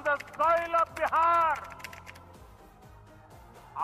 the soil of Bihar,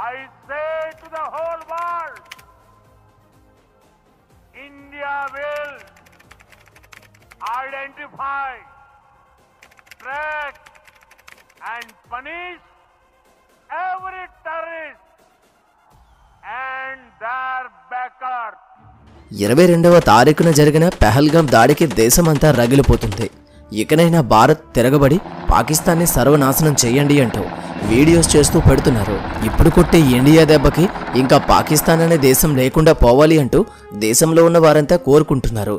I say to the whole world, India will identify, track and punish every terrorist and their backers. 22వ తారీఖున జరిగిన పెహల్గాం దాడికి దేశమంతా రగిలిపోతుంది. ఇకనైనా భారత్ తిరగబడి పాకిస్తాన్ని సర్వనాశనం చేయండి అంటూ వీడియోస్ చేస్తూ పెడుతున్నారు. ఇప్పుడు కొట్టే ఇండియా దెబ్బకి ఇంకా పాకిస్తాన్ అనే దేశం లేకుండా పోవాలి అంటూ దేశంలో ఉన్న వారంతా కోరుకుంటున్నారు.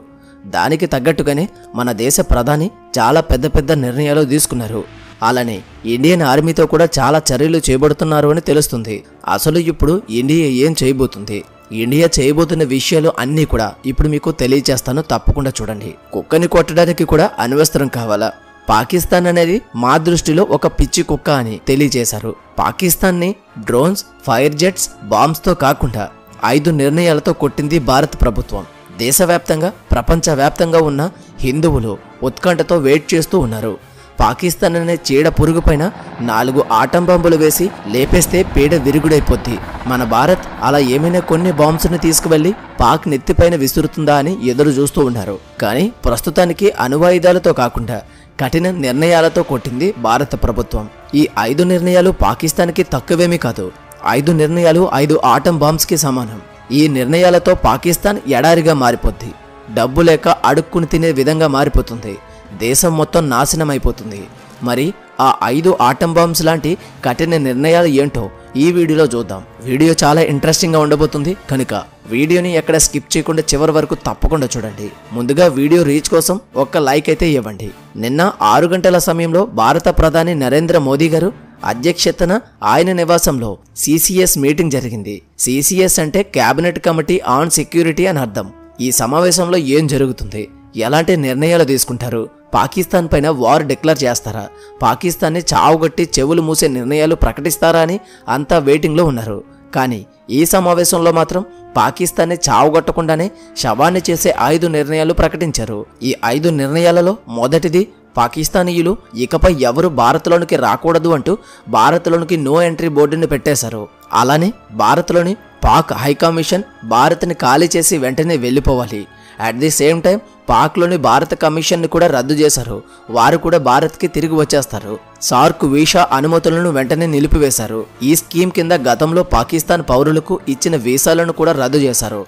దానికి తగ్గట్టుగానే మన దేశ ప్రధాని చాలా పెద్ద పెద్ద నిర్ణయాలు తీసుకున్నారు. అలానే ఇండియన్ ఆర్మీతో కూడా చాలా చర్యలు చేపడుతున్నారు అని తెలుస్తుంది. అసలు ఇప్పుడు ఇండియా ఏం చేయబోతుంది, ఇండియా చేయబోతున్న విషయాలు అన్నీ కూడా ఇప్పుడు మీకు తెలియజేస్తాను, తప్పకుండా చూడండి. కుక్కని కొట్టడానికి కూడా అణ్వస్త్రం కావాలా? పాకిస్తాన్ అనేది మా దృష్టిలో ఒక పిచ్చి కుక్క అని తెలియజేశారు. పాకిస్తాన్ని డ్రోన్స్, ఫైర్ జెట్స్, బాంబ్స్తో కాకుండా 5 నిర్ణయాలతో కొట్టింది భారత ప్రభుత్వం. దేశవ్యాప్తంగా ప్రపంచవ్యాప్తంగా ఉన్న హిందువులు ఉత్కంఠతో వెయిట్ చేస్తూ ఉన్నారు. పాకిస్తాన్ అనే చీడ పురుగు పైన 4 ఆటం బాంబులు వేసి లేపేస్తే పీడ విరుగుడైపోద్ది. మన భారత్ అలా ఏమైనా కొన్ని బాంబ్స్ని తీసుకువెళ్లి పాక్ నెత్తిపైన విసురుతుందా అని ఎదురు చూస్తూ ఉన్నారు. కానీ ప్రస్తుతానికి అణువాయుధాలతో కాకుండా కఠిన నిర్ణయాలతో కొట్టింది భారత ప్రభుత్వం. ఈ 5 నిర్ణయాలు పాకిస్తాన్కి తక్కువేమీ కాదు. 5 నిర్ణయాలు 5 ఆటం బాంబ్స్కి సమానం. ఈ నిర్ణయాలతో పాకిస్తాన్ ఎడారిగా మారిపోద్ది. డబ్బు లేక అడుక్కుని తినే విధంగా మారిపోతుంది. దేశం మొత్తం నాశనం అయిపోతుంది. మరి ఆ 5 ఆటం బాంబ్స్ లాంటి కఠిన నిర్ణయాలు ఏంటో ఈ వీడియోలో చూద్దాం. వీడియో చాలా ఇంట్రెస్టింగ్గా ఉండబోతుంది కనుక వీడియోని ఎక్కడ స్కిప్ చేయకుండా చివరి వరకు తప్పకుండా చూడండి. ముందుగా వీడియో రీచ్ కోసం ఒక్క లైక్ అయితే ఇవ్వండి. నిన్న 6 గంటల సమయంలో భారత ప్రధాని నరేంద్ర మోదీ గారు అధ్యక్షతన ఆయన నివాసంలో సిసిఎస్ మీటింగ్ జరిగింది. సిసిఎస్ అంటే క్యాబినెట్ కమిటీ ఆన్ సెక్యూరిటీ అని అర్థం. ఈ సమావేశంలో ఏం జరుగుతుంది, ఎలాంటి నిర్ణయాలు తీసుకుంటారు, పాకిస్తాన్ పైన వార్ డిక్లేర్ చేస్తారా, పాకిస్తాన్ని చావుగట్టి చెవులు మూసే నిర్ణయాలు ప్రకటిస్తారా అని అంతా వెయిటింగ్లో ఉన్నారు. కానీ ఈ సమావేశంలో మాత్రం పాకిస్తాన్ని చావుగట్టకుండానే శవాన్ని చేసే 5 నిర్ణయాలు ప్రకటించారు. ఈ 5 నిర్ణయాలలో మొదటిది, పాకిస్తానీయులు ఇకపై ఎవరు భారత్లోనికి రాకూడదు అంటూ భారత్లోనికి నో ఎంట్రీ బోర్డుని పెట్టేశారు. అలానే భారత్లోని పాక్ హైకమిషన్ భారత్ని ఖాళీ చేసి వెంటనే వెళ్ళిపోవాలి. అట్ ది సేమ్ టైం పాక్లోని భారత కమిషన్ని కూడా రద్దు చేశారు. వారు కూడా భారత్కి తిరిగి వచ్చేస్తారు. సార్క్ వీసా అనుమతులను వెంటనే నిలిపివేశారు. ఈ స్కీమ్ కింద గతంలో పాకిస్తాన్ పౌరులకు ఇచ్చిన వీసాలను కూడా రద్దు చేశారు.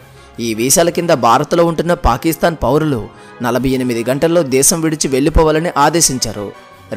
ఈ వీసాల కింద భారత్లో ఉంటున్న పాకిస్తాన్ పౌరులు 48 గంటల్లో దేశం విడిచి వెళ్ళిపోవాలని ఆదేశించారు.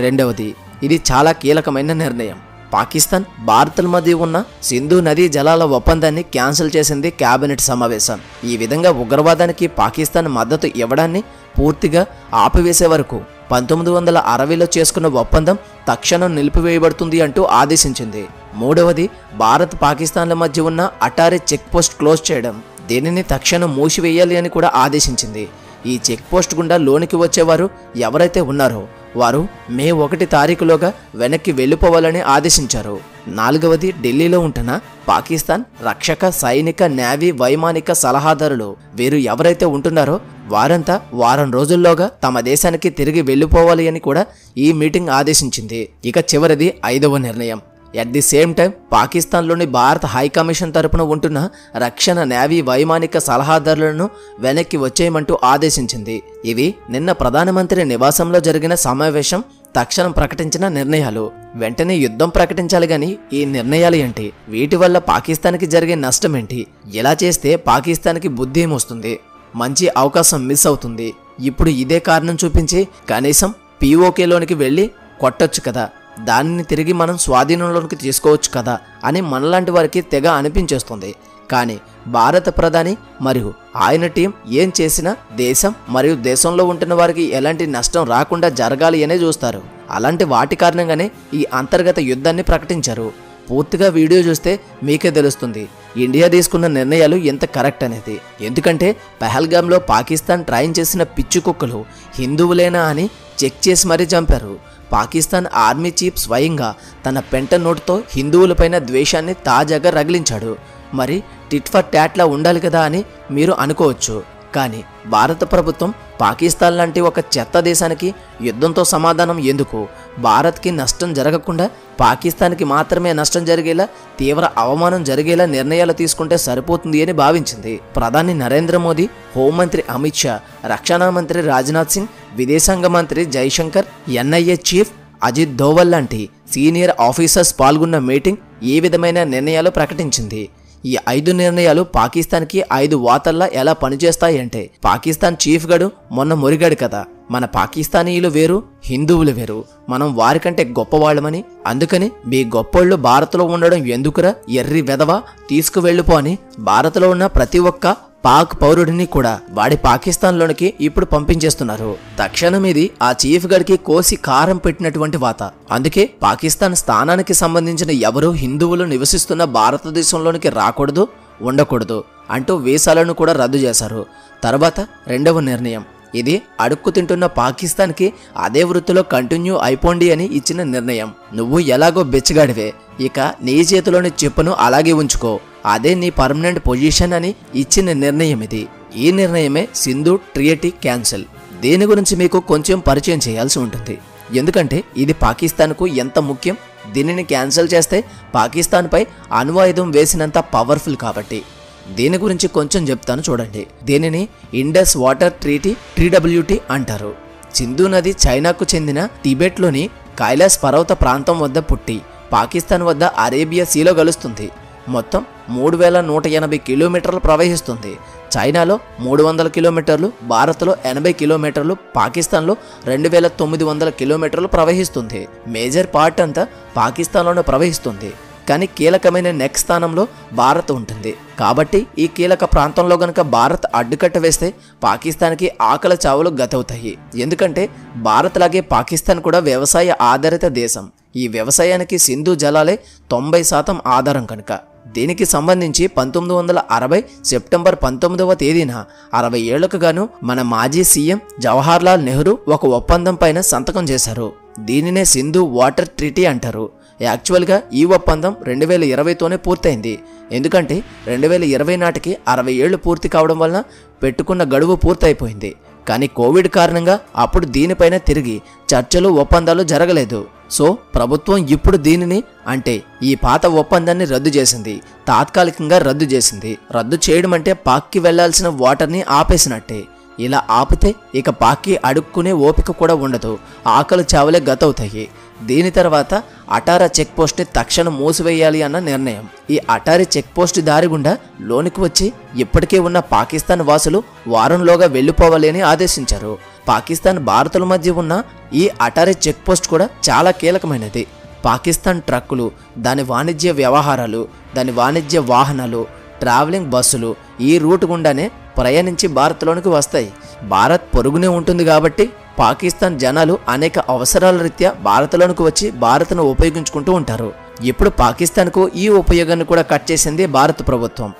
రెండవది, ఇది చాలా కీలకమైన నిర్ణయం. పాకిస్తాన్ భారత్ల మధ్య ఉన్న సింధు నదీ జలాల ఒప్పందాన్ని క్యాన్సిల్ చేసింది కేబినెట్ సమావేశం. ఈ విధంగా ఉగ్రవాదానికి పాకిస్తాన్ మద్దతు ఇవ్వడాన్ని పూర్తిగా ఆపివేసే వరకు 1960లో చేసుకున్న ఒప్పందం తక్షణం నిలిపివేయబడుతుంది అంటూ ఆదేశించింది. మూడవది, భారత్ పాకిస్తాన్ల మధ్య ఉన్న అటారీ చెక్ పోస్ట్ క్లోజ్ చేయడం, దీనిని తక్షణం మూసివేయాలి అని కూడా ఆదేశించింది. ఈ చెక్ పోస్ట్ గుండా లోనికి వచ్చేవారు ఎవరైతే ఉన్నారో వారు మే 1 తారీఖులోగా వెనక్కి వెళ్ళిపోవాలని ఆదేశించారు. నాలుగవది, ఢిల్లీలో ఉంటున్న పాకిస్తాన్ రక్షక, సైనిక, నేవీ, వైమానిక సలహాదారులు వీరు ఎవరైతే ఉంటున్నారో వారంతా వారం రోజుల్లోగా తమ దేశానికి తిరిగి వెళ్ళిపోవాలి అని కూడా ఈ మీటింగ్ ఆదేశించింది. ఇక చివరిది 5వ నిర్ణయం. ఎట్ ది సేమ్ టైం పాకిస్తాన్లోని భారత హైకమిషన్ తరపున ఉంటున్న రక్షణ, నేవీ, వైమానిక సలహాదారులను వెనక్కి వచ్చేయమంటూ ఆదేశించింది. ఇవి నిన్న ప్రధానమంత్రి నివాసంలో జరిగిన సమావేశం తక్షణం ప్రకటించిన నిర్ణయాలు. వెంటనే యుద్ధం ప్రకటించాలి గాని ఈ నిర్ణయాలు ఏంటి, వీటి వల్ల పాకిస్తాన్కి జరిగే నష్టం ఏంటి, ఇలా చేస్తే పాకిస్తాన్కి బుద్ధి ఏమొస్తుంది, మంచి అవకాశం మిస్ అవుతుంది, ఇప్పుడు ఇదే కారణం చూపించి కనీసం POKలోనికి వెళ్ళి కొట్టొచ్చు కదా, దానిని తిరిగి మనం స్వాధీనంలోకి తీసుకోవచ్చు కదా అని మనలాంటి వారికి తెగ అనిపించేస్తుంది. కానీ భారత ప్రధాని మరియు ఆయన టీం ఏం చేసినా దేశం మరియు దేశంలో ఉంటున్న వారికి ఎలాంటి నష్టం రాకుండా జరగాలి అనే చూస్తారు. అలాంటి వాటి కారణంగానే ఈ అంతర్గత యుద్ధాన్ని ప్రకటించారు. పూర్తిగా వీడియో చూస్తే మీకే తెలుస్తుంది ఇండియా తీసుకున్న నిర్ణయాలు ఎంత కరెక్ట్ అనేది. ఎందుకంటే పెహల్గాంలో పాకిస్తాన్ ట్రైన్ చేసిన పిచ్చి కుక్కలు హిందువులేనా అని చెక్ చేసి మరీ చంపారు. పాకిస్తాన్ ఆర్మీ చీఫ్ స్వయంగా తన పెంట నోటుతో హిందువులపైన ద్వేషాన్ని తాజాగా రగిలించాడు. మరి టిట్ ఫర్ టాట్లా ఉండాలి కదా అని మీరు అనుకోవచ్చు. కానీ భారత ప్రభుత్వం పాకిస్తాన్ లాంటి ఒక చెత్త దేశానికి యుద్ధంతో సమాధానం ఎందుకు? భారత్కి నష్టం జరగకుండా పాకిస్తాన్కి మాత్రమే నష్టం జరిగేలా, తీవ్ర అవమానం జరిగేలా నిర్ణయాలు తీసుకుంటే సరిపోతుంది అని భావించింది. ప్రధాని నరేంద్ర మోదీ, హోంమంత్రి అమిత్ షా, రక్షణ మంత్రి రాజ్నాథ్ సింగ్, విదేశాంగ మంత్రి జైశంకర్, ఎన్ఐఏ చీఫ్ అజిత్ దోవల్ లాంటి సీనియర్ ఆఫీసర్స్ పాల్గొన్న మీటింగ్ ఏ విధమైన నిర్ణయాలు ప్రకటించింది. ఈ 5 నిర్ణయాలు పాకిస్తాన్కి 5 వాతల్లా ఎలా పనిచేస్తాయంటే, పాకిస్తాన్ చీఫ్ గడు మొన్న మురిగాడు కదా, మన పాకిస్తానీయులు వేరు, హిందువులు వేరు, మనం వారికంటే గొప్పవాళ్ళమని, అందుకని మీ గొప్పోళ్ళు భారత్లో ఉండడం ఎందుకురా ఎర్రి వెధవా, తీసుకువెళ్ళిపో అని భారత్లో ఉన్న ప్రతి ఒక్క పాక్ పౌరుడిని కూడా వాడి పాకిస్తాన్లోనికి ఇప్పుడు పంపించేస్తున్నారు. తక్షణం ఇది ఆ చీఫ్ గడికి కోసి కారం పెట్టినటువంటి వాత. అందుకే పాకిస్తాన్ స్థానానికి సంబంధించిన ఎవరూ హిందువులు నివసిస్తున్న భారతదేశంలోనికి రాకూడదు, ఉండకూడదు అంటూ వీసాలను కూడా రద్దు చేశారు. తర్వాత రెండవ నిర్ణయం, ఇది అడుక్కు తింటున్న పాకిస్తాన్కి అదే వృత్తిలో కంటిన్యూ అయిపోండి అని ఇచ్చిన నిర్ణయం. నువ్వు ఎలాగో బెచ్చగాడివే, ఇక నీ చేతిలోని చెప్పును అలాగే ఉంచుకో, అదే నీ పర్మనెంట్ పొజిషన్ అని ఇచ్చిన నిర్ణయం ఇది. ఈ నిర్ణయమే సింధు ట్రీటీ క్యాన్సిల్. దీని గురించి మీకు కొంచెం పరిచయం చేయాల్సి ఉంటుంది, ఎందుకంటే ఇది పాకిస్తాన్కు ఎంత ముఖ్యం. దీనిని క్యాన్సిల్ చేస్తే పాకిస్తాన్పై అణ్వాయుధం వేసినంత పవర్ఫుల్ కాబట్టి. దీని గురించి కొంచెం చెప్తాను చూడండి. దీనిని ఇండస్ వాటర్ ట్రీటీ, TWT అంటారు. సింధు నది చైనాకు చెందిన టిబెట్లోని కైలాస్ పర్వత ప్రాంతం వద్ద పుట్టి పాకిస్తాన్ వద్ద అరేబియా సీలో కలుస్తుంది. మొత్తం 3180 కిలోమీటర్లు ప్రవహిస్తుంది. చైనాలో 300 కిలోమీటర్లు, భారత్లో 80 కిలోమీటర్లు, పాకిస్తాన్లో 2900 కిలోమీటర్లు ప్రవహిస్తుంది. మేజర్ పార్ట్ అంతా పాకిస్తాన్లోనే ప్రవహిస్తుంది. కానీ కీలకమైన నెక్ స్థానంలో భారత్ ఉంటుంది. కాబట్టి ఈ కీలక ప్రాంతంలో గనక భారత్ అడ్డుకట్ట వేస్తే పాకిస్తాన్కి ఆకలి చావులు గతవుతాయి. ఎందుకంటే భారత్ లాగే పాకిస్తాన్ కూడా వ్యవసాయ ఆధారిత దేశం. ఈ వ్యవసాయానికి సింధు జలాలే 90% ఆధారం కనుక. దీనికి సంబంధించి 1960 సెప్టెంబర్ 19వ తేదీన 60 ఏళ్లకు గాను మన మాజీ సీఎం జవహర్లాల్ నెహ్రూ ఒక ఒప్పందం పైన సంతకం చేశారు. దీనినే సింధు వాటర్ ట్రీటీ అంటారు. యాక్చువల్గా ఈ ఒప్పందం 2020తోనే పూర్తయింది. ఎందుకంటే 2020 నాటికి 60 ఏళ్లు పూర్తి కావడం వలన పెట్టుకున్న గడువు పూర్తయిపోయింది. కానీ కోవిడ్ కారణంగా అప్పుడు దీనిపైన తిరిగి చర్చలు, ఒప్పందాలు జరగలేదు. సో ప్రభుత్వం ఇప్పుడు దీనిని, అంటే ఈ పాత ఒప్పందాన్ని రద్దు చేసింది. తాత్కాలికంగా రద్దు చేసింది. రద్దు చేయడం అంటే పాక్కి వెళ్లాల్సిన వాటర్ని ఆపేసినట్టే. ఇలా ఆపితే ఇక పాక్కి అడుక్కునే ఓపిక కూడా ఉండదు, ఆకలి చావులే గతవుతాయి. దీని తర్వాత అటారా చెక్ పోస్ట్ని తక్షణం మూసివేయాలి అన్న నిర్ణయం. ఈ అటారీ చెక్ పోస్ట్ దారి గుండా లోనికి వచ్చి ఇప్పటికే ఉన్న పాకిస్తాన్ వాసులు వారంలోగా వెళ్లిపోవాలి అని ఆదేశించారు. పాకిస్తాన్, భారత్ల మధ్య ఉన్న ఈ అటారీ చెక్ పోస్ట్ కూడా చాలా కీలకమైనది. పాకిస్తాన్ ట్రక్కులు, దాని వాణిజ్య వ్యవహారాలు, దాని వాణిజ్య వాహనాలు, ట్రావెలింగ్ బస్సులు ఈ రూట్ గుండానే ప్రయాణించి భారత్లోనికి వస్తాయి. భారత్ పొరుగునే ఉంటుంది కాబట్టి పాకిస్తాన్ జనాలు అనేక అవసరాల రీత్యా భారత్లోనికి వచ్చి భారత్ను ఉపయోగించుకుంటూ ఉంటారు. ఇప్పుడు పాకిస్తాన్కు ఈ ఉపయోగాన్ని కూడా కట్ చేసింది భారత ప్రభుత్వం.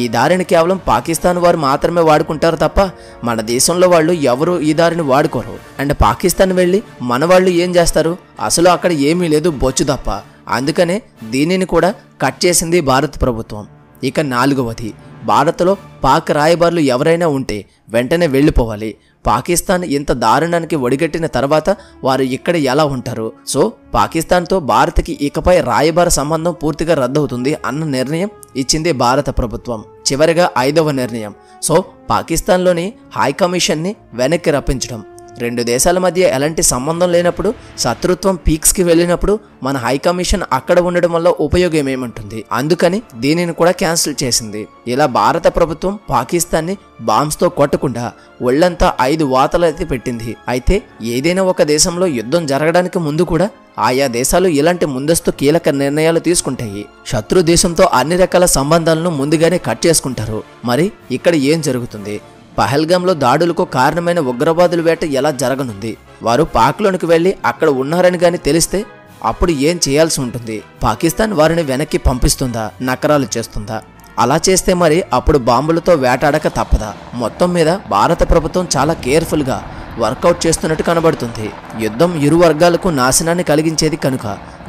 ఈ దారిని కేవలం పాకిస్తాన్ వారు మాత్రమే వాడుకుంటారు తప్ప మన దేశంలో వాళ్ళు ఎవరు ఈ దారిని వాడుకోరు. అండ్ పాకిస్తాన్ వెళ్ళి మన వాళ్ళు ఏం చేస్తారు? అసలు అక్కడ ఏమీ లేదు, బొచ్చు తప్ప. అందుకనే దీనిని కూడా కట్ చేసింది భారత ప్రభుత్వం. ఇక 4వది, భారత్లో పాక్ రాయబారులు ఎవరైనా ఉంటే వెంటనే వెళ్ళిపోవాలి. పాకిస్తాన్ ఇంత దారుణానికి ఒడిగట్టిన తర్వాత వారు ఇక్కడ ఎలా ఉంటారు? సో పాకిస్తాన్తో భారత్కి ఇకపై రాయబార సంబంధం పూర్తిగా రద్దవుతుంది అన్న నిర్ణయం ఇచ్చింది భారత ప్రభుత్వం. చివరిగా 5వ నిర్ణయం, సో పాకిస్తాన్లోని హైకమిషన్ని వెనక్కి రప్పించడం. 2 దేశాల మధ్య ఎలాంటి సంబంధం లేనప్పుడు, శత్రుత్వం పీక్స్కి వెళ్ళినప్పుడు మన హైకమిషన్ అక్కడ ఉండడం వల్ల ఉపయోగం ఏముంటుంది? అందుకని దీనిని కూడా క్యాన్సిల్ చేసింది. ఇలా భారత ప్రభుత్వం పాకిస్తాన్ని బాంబ్స్తో కొట్టకుండా ఒళ్లంతా 5 వాతలు అయితే పెట్టింది. అయితే ఏదైనా ఒక దేశంలో యుద్ధం జరగడానికి ముందు కూడా ఆయా దేశాలు ఇలాంటి ముందస్తు కీలక నిర్ణయాలు తీసుకుంటాయి. శత్రు దేశంతో అన్ని రకాల సంబంధాలను ముందుగానే కట్ చేసుకుంటారు. మరి ఇక్కడ ఏం జరుగుతుంది? పహల్గామ్లో దాడులకు కారణమైన ఉగ్రవాదుల వేట ఎలా జరగనుంది? వారు పాక్లోనికి వెళ్లి అక్కడ ఉన్నారని గాని తెలిస్తే అప్పుడు ఏం చేయాల్సి ఉంటుంది? పాకిస్తాన్ వారిని వెనక్కి పంపిస్తుందా, నకరాలు చేస్తుందా? అలా చేస్తే మరి అప్పుడు బాంబులతో వేటాడక తప్పదా? మొత్తం మీద భారత ప్రభుత్వం చాలా కేర్ఫుల్గా వర్కౌట్ చేస్తున్నట్టు కనబడుతుంది. యుద్ధం ఇరు వర్గాలకు నాశనాన్ని కలిగించేది కనుక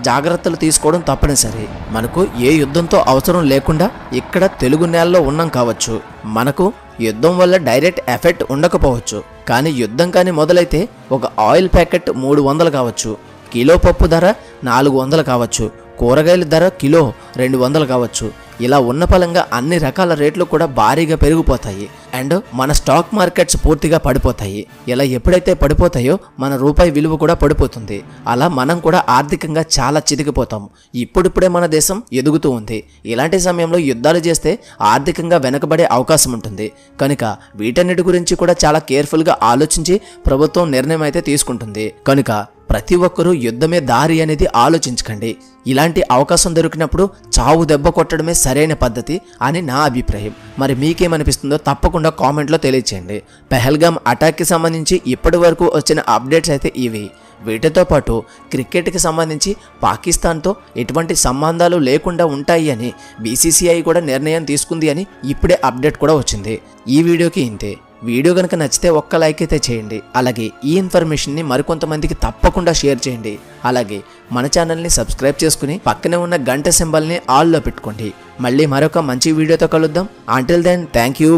జాగ్రత్తలు తీసుకోవడం తప్పనిసరి. మనకు ఏ యుద్ధంతో అవసరం లేకుండా ఇక్కడ తెలుగు నేలలో ఉన్నాం కావచ్చు. మనకు యుద్ధం వల్ల డైరెక్ట్ ఎఫెక్ట్ ఉండకపోవచ్చు, కానీ యుద్ధం కానీ మొదలైతే ఒక ఆయిల్ ప్యాకెట్ 300 కావచ్చు, కిలో పప్పు ధర 400 కావచ్చు, కూరగాయల ధర కిలో 200 కావచ్చు. ఇలా ఉన్న ఫలంగా అన్ని రకాల రేట్లు కూడా భారీగా పెరిగిపోతాయి. అండ్ మన స్టాక్ మార్కెట్స్ పూర్తిగా పడిపోతాయి. ఇలా ఎప్పుడైతే పడిపోతాయో మన రూపాయి విలువ కూడా పడిపోతుంది. అలా మనం కూడా ఆర్థికంగా చాలా చితికిపోతాం. ఇప్పుడిప్పుడే మన దేశం ఎదుగుతూ ఉంది. ఇలాంటి సమయంలో యుద్ధాలు చేస్తే ఆర్థికంగా వెనకబడే అవకాశం ఉంటుంది. కనుక వీటన్నిటి గురించి కూడా చాలా కేర్ఫుల్గా ఆలోచించి ప్రభుత్వం నిర్ణయం అయితే తీసుకుంటుంది. కనుక ప్రతి ఒక్కరూ యుద్ధమే దారి అనేది ఆలోచించకండి. ఇలాంటి అవకాశం దొరికినప్పుడు చావు దెబ్బ కొట్టడమే సరైన పద్ధతి అని నా అభిప్రాయం. మరి మీకేమనిపిస్తుందో తప్పకుండా కామెంట్లో తెలియచేయండి. పెహల్గామ్ అటాక్కి సంబంధించి ఇప్పటి వరకు వచ్చిన అప్డేట్స్ అయితే ఇవి. వీటితో పాటు క్రికెట్కి సంబంధించి పాకిస్తాన్తో ఎటువంటి సంబంధాలు లేకుండా ఉంటాయి అని బీసీసీఐ కూడా నిర్ణయం తీసుకుంది అని ఇప్పుడే అప్డేట్ కూడా వచ్చింది. ఈ వీడియోకి ఇంతే. వీడియో కనుక నచ్చితే ఒక్క లైక్ అయితే చేయండి. అలాగే ఈ ఇన్ఫర్మేషన్ని మరికొంతమందికి తప్పకుండా షేర్ చేయండి. అలాగే మన ఛానల్ని సబ్స్క్రైబ్ చేసుకుని పక్కనే ఉన్న గంట సింబల్ని ఆల్లో పెట్టుకోండి. మళ్ళీ మరొక మంచి వీడియోతో కలుద్దాం. Until then thank you.